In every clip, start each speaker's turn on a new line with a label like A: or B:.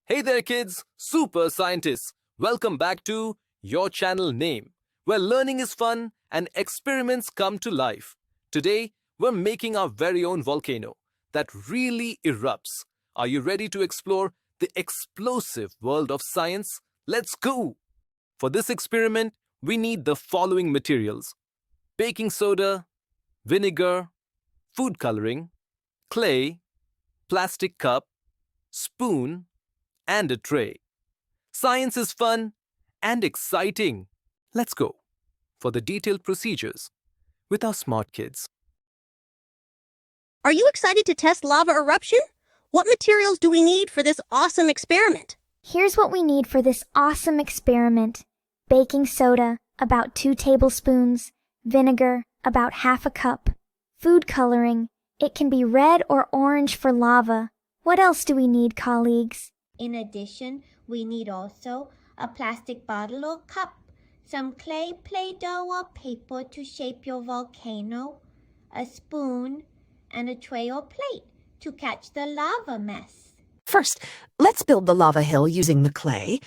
A: Hey there kids, super scientists. Welcome back to your channel name, where learning is fun and experiments come to life. Today, we're making our very own volcano that really erupts. Are you ready to explore the explosive world of science? Let's go! For this experiment, we need the following materials: baking soda, vinegar, food coloring, clay, plastic cup, spoon, and a tray. Science is fun and exciting. Let's go for the detailed procedures with our smart kids.
B: Are you excited to test lava eruption? What materials do we need for this awesome experiment?
C: Here's what we need for this awesome experiment. Baking soda, about 2 tablespoons. Vinegar, about half a cup. Food coloring. It can be red or orange for lava. What else do we need, colleagues?
D: In addition, we need also a plastic bottle or cup, some clay, Play-Doh or paper to shape your volcano, a spoon, and a tray or plate to catch the lava mess.
E: First, let's build the lava hill using the clay.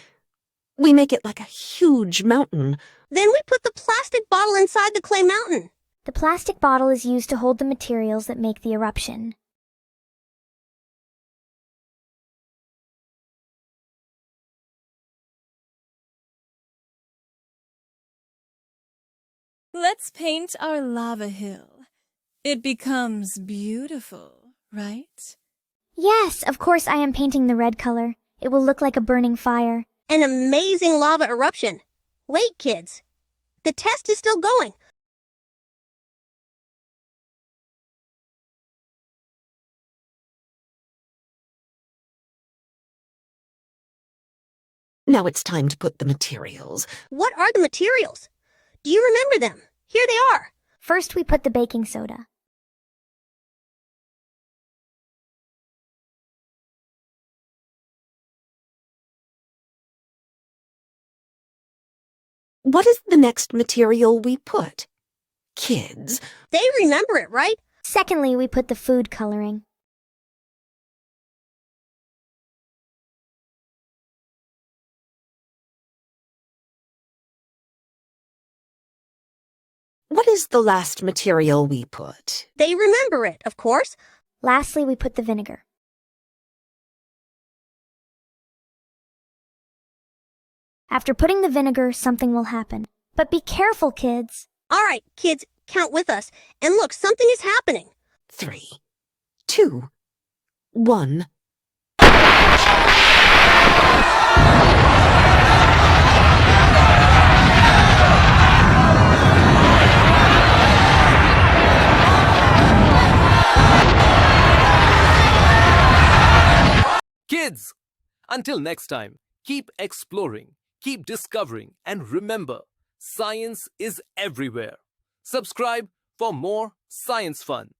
E: We make it like a huge mountain.
B: Then we put the plastic bottle inside the clay mountain.
C: The plastic bottle is used to hold the materials that make the eruption.
F: Let's paint our lava hill. It becomes beautiful, right?
C: Yes, of course I am painting the red color. It will look like a burning fire.
B: An amazing lava eruption. Wait, kids. The test is still going.
E: Now it's time to put the materials.
B: What are the materials? Do you remember them? Here they are.
C: First we put the baking soda.
E: What is the next material we put? Kids,
B: They remember it, right?
C: Secondly, we put the food coloring.
E: what is the last material we put?
B: They remember it, of course.
C: Lastly, we put the vinegar. After putting the vinegar, something will happen. But be careful, kids.
B: All right, kids, count with us. And look, something is happening.
E: 3, 2, 1.
A: Kids, until next time, keep exploring, keep discovering, and remember, science is everywhere. Subscribe for more science fun.